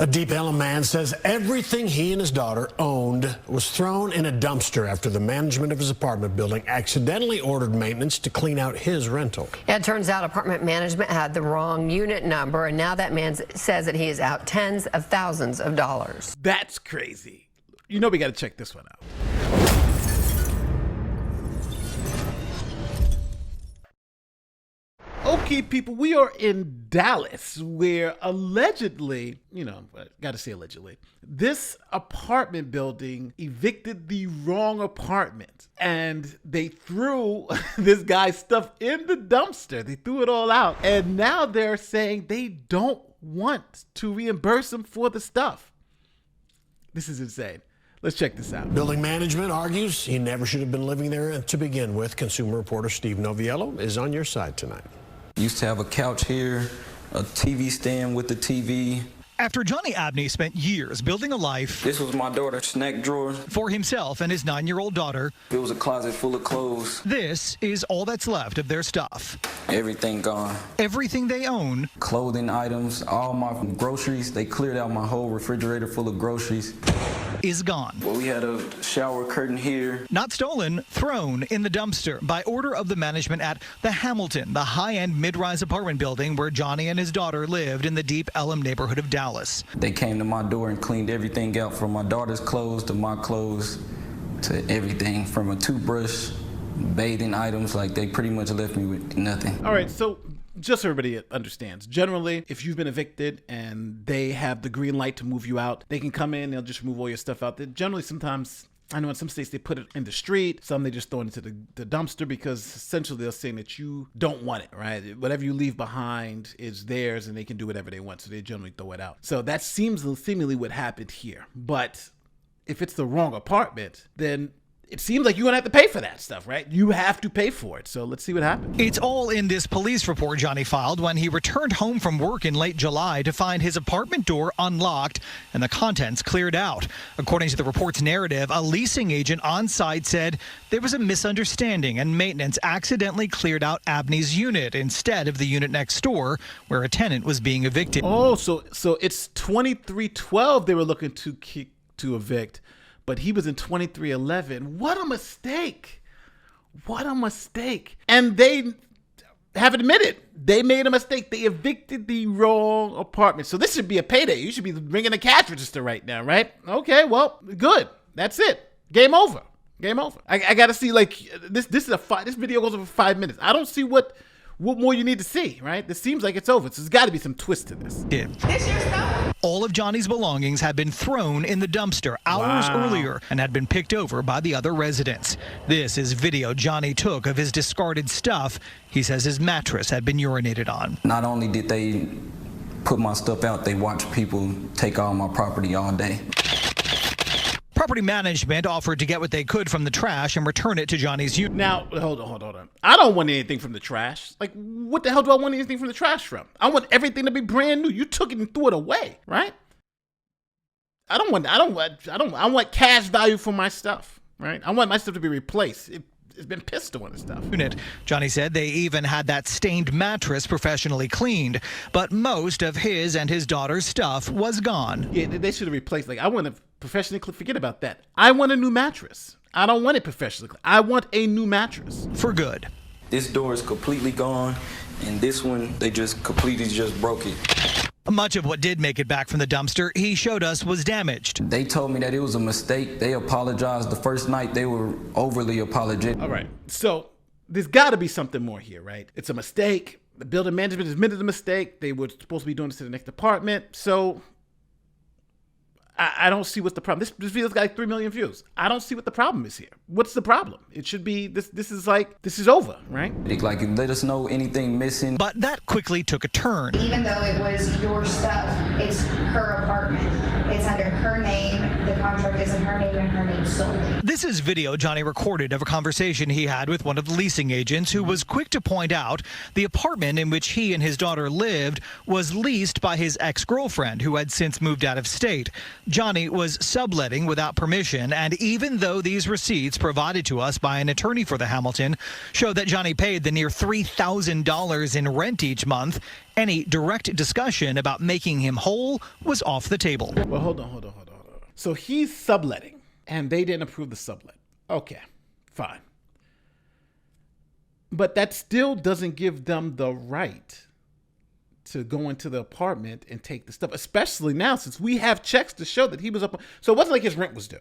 A Deep Ellum man says everything he and his daughter owned was thrown in a dumpster after the management of his apartment building accidentally ordered maintenance to clean out his rental. Yeah, it turns out apartment management had the wrong unit number, and now that man says that he is out tens of thousands of dollars. That's crazy. You know we got to check this one out. Okay, people, we are in Dallas, where allegedly, got to say allegedly, this apartment building evicted the wrong apartment, and they threw this guy's stuff in the dumpster. They threw it all out, and now they're saying they don't want to reimburse him for the stuff. This is insane. Let's check this out. Building management argues he never should have been living there to begin with. Consumer reporter Steve Noviello is on your side tonight. Used to have a couch here, a TV stand with the TV. After Johnny Abney spent years building a life. This was my daughter's snack drawer. For himself and his 9-year-old daughter. It was a closet full of clothes. This is all that's left of their stuff. Everything gone. Everything they own. Clothing items, all my groceries. They cleared out my whole refrigerator full of groceries. Is gone. Well, we had a shower curtain here. Not stolen, thrown in the dumpster by order of the management at the Hamilton, the high-end mid-rise apartment building where Johnny and his daughter lived in the Deep Ellum neighborhood of Dallas. They came to my door and cleaned everything out, from my daughter's clothes to my clothes to everything, from a toothbrush, bathing items. Like, they pretty much left me with nothing. All right, so just so everybody understands, generally, if you've been evicted and they have the green light to move you out, they can come in, they'll just remove all your stuff out. They generally, sometimes, I know in some states they put it in the street, some they just throw it into the dumpster, because essentially they're saying that you don't want it, right? Whatever you leave behind is theirs and they can do whatever they want, so they generally throw it out. So that seems seemingly what happened here. But if it's the wrong apartment, then it seems like you're going to have to pay for that stuff, right? You have to pay for it. So let's see what happens. It's all in this police report Johnny filed when he returned home from work in late July to find his apartment door unlocked and the contents cleared out. According to the report's narrative, a leasing agent on site said there was a misunderstanding and maintenance accidentally cleared out Abney's unit instead of the unit next door where a tenant was being evicted. Oh, so it's 2312 they were looking to evict. But he was in 2311. What a mistake. What a mistake. And they have admitted they made a mistake. They evicted the wrong apartment. So this should be a payday. You should be ringing a cash register right now, right? Okay, well, good. That's it. Game over. Game over. I got to see, like, this video goes over 5 minutes. I don't see what more you need to see, right? This seems like it's over. So there's got to be some twist to this. Yeah. This your stuff? All of Johnny's belongings had been thrown in the dumpster hours earlier and had been picked over by the other residents. This is video Johnny took of his discarded stuff. He says his mattress had been urinated on. Not only did they put my stuff out, they watched people take all my property all day. Property management offered to get what they could from the trash and return it to Johnny's unit. Now, hold on. I don't want anything from the trash. Like, what the hell do I want anything from the trash from? I want everything to be brand new. You took it and threw it away, right? I want cash value for my stuff, right? I want my stuff to be replaced. It's been pissed on and stuff. Johnny said they even had that stained mattress professionally cleaned, but most of his and his daughter's stuff was gone. Yeah, they should have replaced. Like, I want to professionally forget about that. I want a new mattress. I don't want it professionally. I want a new mattress. For good. This door is completely gone, and this one, they just completely broke it. Much of what did make it back from the dumpster, he showed us, was damaged. They told me that it was a mistake. They apologized the first night. They were overly apologetic. All right. So there's got to be something more here, right? It's a mistake. The building management admitted the mistake. They were supposed to be doing this to the next apartment. So I don't see what's the problem. This video's got like 3 million views. I don't see what the problem is here. What's the problem? It should be, this is over, right? Like, let us know anything missing. But that quickly took a turn. Even though it was your stuff, it's her apartment. It's under her name. The contract is in her name and her name solely. This is video Johnny recorded of a conversation he had with one of the leasing agents who was quick to point out the apartment in which he and his daughter lived was leased by his ex-girlfriend who had since moved out of state. Johnny was subletting without permission, and even though these receipts provided to us by an attorney for the Hamilton show that Johnny paid the near $3,000 in rent each month, Any direct discussion about making him whole was off the table. Well, hold on. So he's subletting, and they didn't approve the sublet. Okay, fine. But that still doesn't give them the right to go into the apartment and take the stuff, especially now since we have checks to show that he was up. So it wasn't like his rent was due,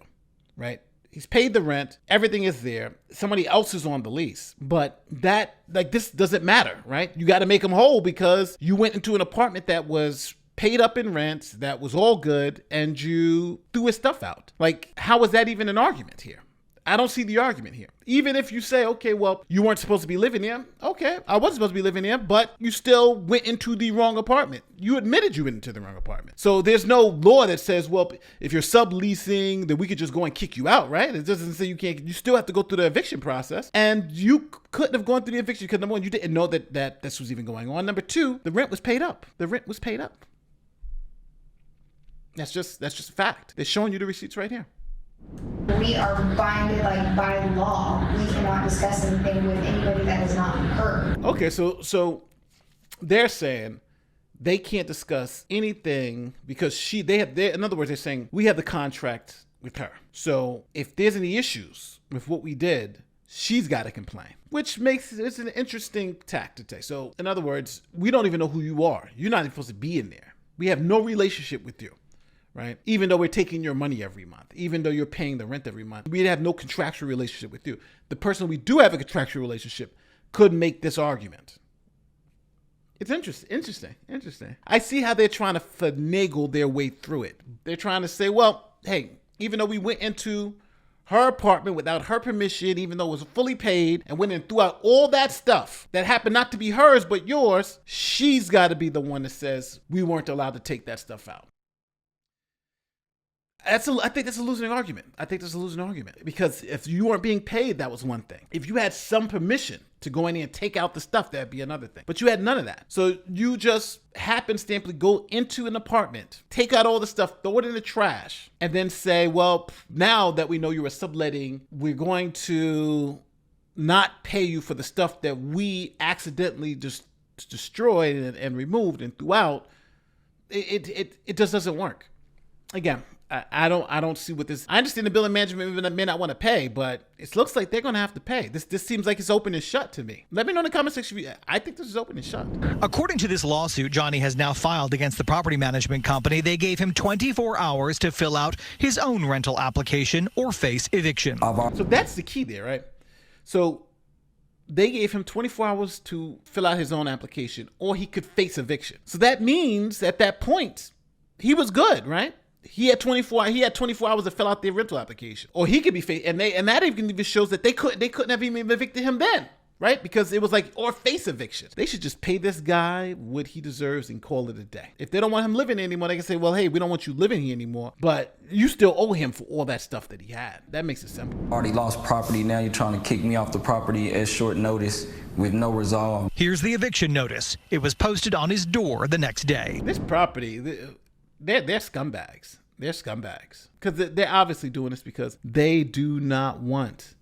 right? He's paid the rent. Everything is there. Somebody else is on the lease. But this doesn't matter, right? You got to make him whole because you went into an apartment that was paid up in rent, that was all good, and you threw his stuff out. Like, how is that even an argument here? I don't see the argument here. Even if you say, okay, well, you weren't supposed to be living there. Okay, I wasn't supposed to be living there, but you still went into the wrong apartment. You admitted you went into the wrong apartment. So there's no law that says, well, if you're subleasing, then we could just go and kick you out, right? It doesn't say you can't. You still have to go through the eviction process. And you couldn't have gone through the eviction because, number one, you didn't know that this was even going on. Number two, the rent was paid up. The rent was paid up. That's just a fact. They're showing you the receipts right here. We are binded by law. We cannot discuss anything with anybody that is not her. Okay, so they're saying they can't discuss anything because in other words, they're saying we have the contract with her. So if there's any issues with what we did, she's got to complain, which makes it's an interesting tack to take. So in other words, we don't even know who you are. You're not even supposed to be in there. We have no relationship with you. Right? Even though we're taking your money every month, even though you're paying the rent every month, we have no contractual relationship with you. The person we do have a contractual relationship could make this argument. It's interesting. I see how they're trying to finagle their way through it. They're trying to say, well, hey, even though we went into her apartment without her permission, even though it was fully paid, and went and threw out all that stuff that happened not to be hers but yours, she's got to be the one that says we weren't allowed to take that stuff out. I think that's a losing argument. Because if you weren't being paid, that was one thing. If you had some permission to go in there and take out the stuff, that'd be another thing. But you had none of that. So you just happenstamply go into an apartment, take out all the stuff, throw it in the trash, and then say, well, now that we know you were subletting, we're going to not pay you for the stuff that we accidentally just destroyed and removed and threw out. It just doesn't work. Again, I don't see what this. I understand the building management may not want to pay, but it looks like they're going to have to pay. This seems like it's open and shut to me. Let me know in the comment section. I think this is open and shut. According to this lawsuit Johnny has now filed against the property management company, they gave him 24 hours to fill out his own rental application or face eviction. So that's the key there, right? So they gave him 24 hours to fill out his own application, or he could face eviction. So that means at that point he was good, right? He had 24 hours to fill out their rental application, or he could be faced, and that even shows that they couldn't have even evicted him then, right? Because it was like, or face eviction. They should just pay this guy what he deserves and call it a day. If they don't want him living anymore, they can say, well, hey, we don't want you living here anymore, but you still owe him for all that stuff that he had. That makes it simple. Already lost property. Now you're trying to kick me off the property at short notice with no resolve. Here's the eviction notice. It was posted on his door the next day. This property, they're scumbags. They're scumbags. Because they're obviously doing this because they do not want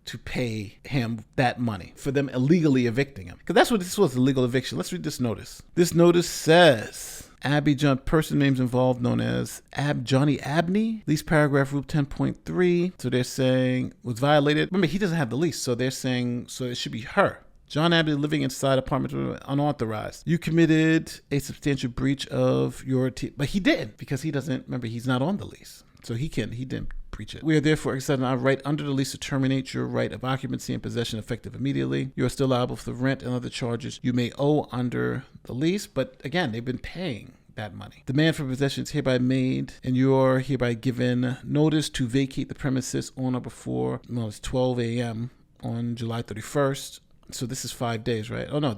to pay him that money for them illegally evicting him. Because that's what this was, illegal eviction. Let's read this notice. This notice says, Abby John, person names involved known as Johnny Abney. Lease paragraph rule 10.3. So they're saying was violated. Remember, he doesn't have the lease. So they're saying, so it should be her. John Abney living inside apartment unauthorized. You committed a substantial breach of your but he didn't, because he doesn't, remember, he's not on the lease. So he didn't breach it. We are therefore exercising our right under the lease to terminate your right of occupancy and possession effective immediately. You are still liable for the rent and other charges you may owe under the lease. But again, they've been paying that money. Demand for possession is hereby made, and you are hereby given notice to vacate the premises on or before, it's 12 a.m. on July 31st. So this is 5 days, right? Oh no,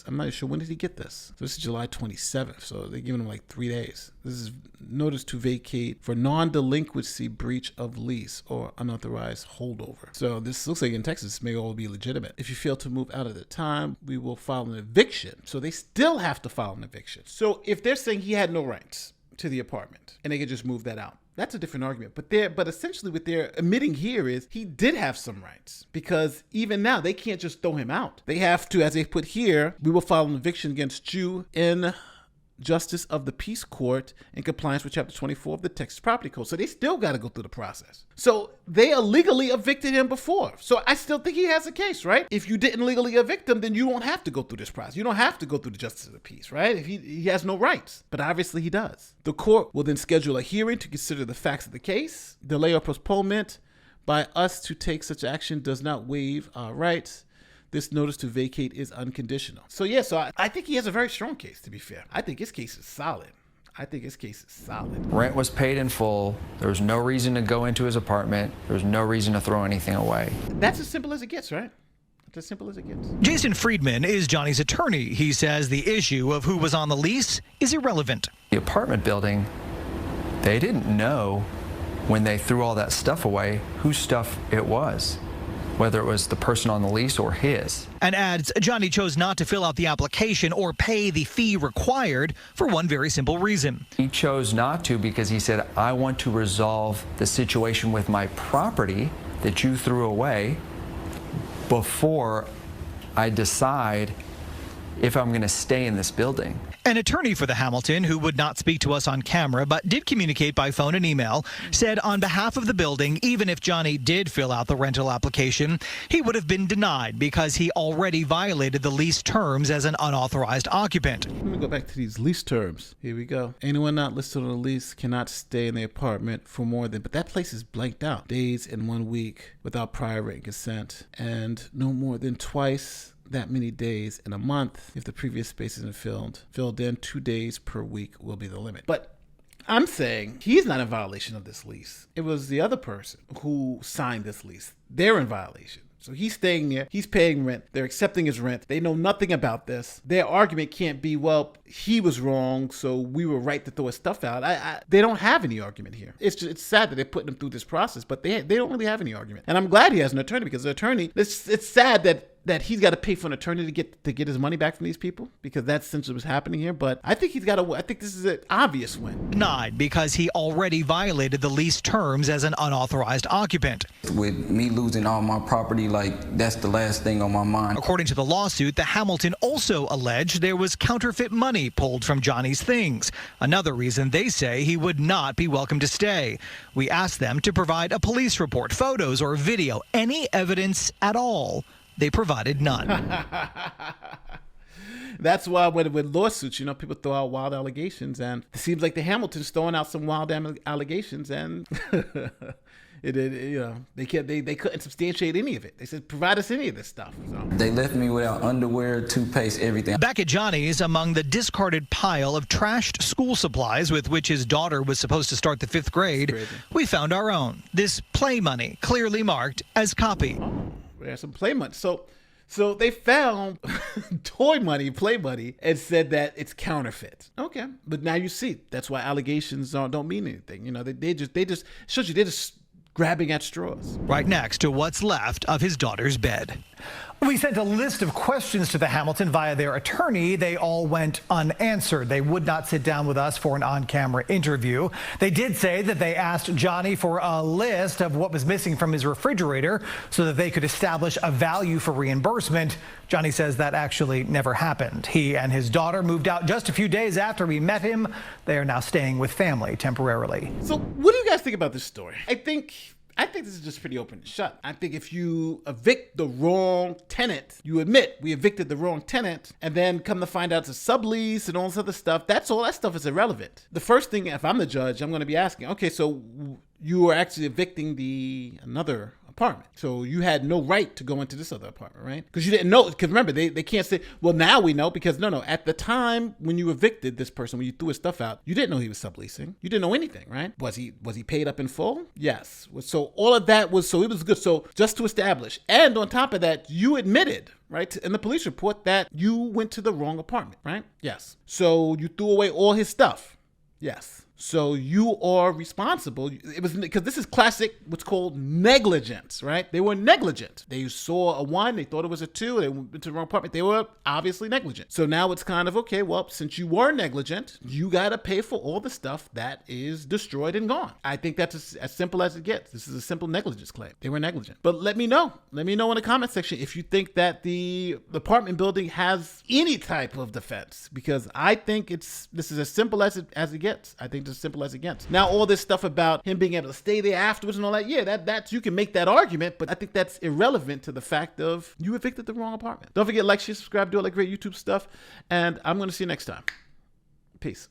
I'm not sure, when did he get this? So this is July 27th. So they're giving him like 3 days. This is notice to vacate for non-delinquency, breach of lease, or unauthorized holdover. So this looks like in Texas may all be legitimate. If you fail to move out at the time, we will file an eviction. So they still have to file an eviction. So if they're saying he had no rights, to the apartment and they could just move that out. That's a different argument. But essentially what they're admitting here is he did have some rights, because even now they can't just throw him out. They have to, as they put here, we will file an eviction against you in justice of the peace court in compliance with chapter 24 of the Texas Property Code. So they still got to go through the process. So they illegally evicted him before. So I still think he has a case, right? If you didn't legally evict him, then you don't have to go through this process. You don't have to go through the justice of the peace, right? If he has no rights, but obviously he does. The court will then schedule a hearing to consider the facts of the case. Delay or postponement by us to take such action does not waive our rights. This notice to vacate is unconditional. So I think he has a very strong case, to be fair. I think his case is solid. Rent was paid in full. There was no reason to go into his apartment. There was no reason to throw anything away. That's as simple as it gets, right? That's as simple as it gets. Jason Friedman is Johnny's attorney. He says the issue of who was on the lease is irrelevant. The apartment building, they didn't know when they threw all that stuff away whose stuff it was, whether it was the person on the lease or his. And adds Johnny chose not to fill out the application or pay the fee required for one very simple reason. He chose not to because he said, I want to resolve the situation with my property that you threw away before I decide if I'm going to stay in this building. An attorney for the Hamilton, who would not speak to us on camera but did communicate by phone and email, said on behalf of the building, even if Johnny did fill out the rental application, he would have been denied because he already violated the lease terms as an unauthorized occupant. Let me go back to these lease terms. Here we go. Anyone not listed on the lease cannot stay in the apartment for more than, but that place is blanked out, days in 1 week without prior written consent, and no more than twice that many days in a month if the previous space isn't filled in. 2 days per week will be the limit. But I'm saying he's not in violation of this lease. It was the other person who signed this lease. They're in violation. So he's staying there. He's paying rent. They're accepting his rent. They know nothing about this. Their argument can't be, well, he was wrong, so we were right to throw his stuff out. They don't have any argument here. It's sad that they're putting him through this process, but they don't really have any argument. And I'm glad he has an attorney, because the attorney, it's sad that he's got to pay for an attorney to get his money back from these people, because that's essentially what's happening here. But I think I think this is an obvious win. Denied because he already violated the lease terms as an unauthorized occupant. With me losing all my property, like, that's the last thing on my mind. According to the lawsuit, the Hamilton also alleged there was counterfeit money pulled from Johnny's things. Another reason they say he would not be welcome to stay. We asked them to provide a police report, photos or video, any evidence at all. They provided none. That's why with lawsuits, people throw out wild allegations, and it seems like the Hamilton's throwing out some wild allegations, and they couldn't substantiate any of it. They said, provide us any of this stuff. So. They left me without underwear, toothpaste, everything. Back at Johnny's, among the discarded pile of trashed school supplies with which his daughter was supposed to start the 5th grade, we found our own. This play money, clearly marked as copy. Oh, there's some play money. So they found toy money, play money, and said that it's counterfeit. Okay, but now you see that's why allegations don't mean anything. They just shows you they're just grabbing at straws. Right next to what's left of his daughter's bed. We sent a list of questions to the Hamilton via their attorney. They all went unanswered. They would not sit down with us for an on-camera interview. They did say that they asked Johnny for a list of what was missing from his refrigerator so that they could establish a value for reimbursement. Johnny says that actually never happened. He and his daughter moved out just a few days after we met him. They are now staying with family temporarily. So what do you guys think about this story? I think this is just pretty open and shut. I think if you evict the wrong tenant, you admit we evicted the wrong tenant, and then come to find out it's a sublease and all this other stuff, that stuff is irrelevant. The first thing, if I'm the judge, I'm going to be asking, okay, so you were actually evicting another apartment. So you had no right to go into this other apartment, right? Because you didn't know. Because remember, they can't say, well, now we know, because no. At the time when you evicted this person, when you threw his stuff out, you didn't know he was subleasing. You didn't know anything, right? Was he paid up in full? Yes. So all of that was, so it was good. So just to establish, and on top of that, you admitted, right, in the police report that you went to the wrong apartment, right? Yes. So you threw away all his stuff. Yes. So you are responsible. It was because this is classic, what's called negligence, right? They were negligent. They saw a 1, they thought it was a 2, they went to the wrong apartment. They were obviously negligent. So now it's kind of, okay, well, since you were negligent, you got to pay for all the stuff that is destroyed and gone. I think that's as simple as it gets. This is a simple negligence claim. They were negligent. But let me know. Let me know in the comment section if you think that the apartment building has any type of defense, because I think this is as simple as it gets. I think it's as simple as it gets. Now, all this stuff about him being able to stay there afterwards and all that, yeah, that's you can make that argument, but I think that's irrelevant to the fact of you evicted the wrong apartment. Don't forget, like, share, subscribe, do all that great YouTube stuff, and I'm going to see you next time. Peace.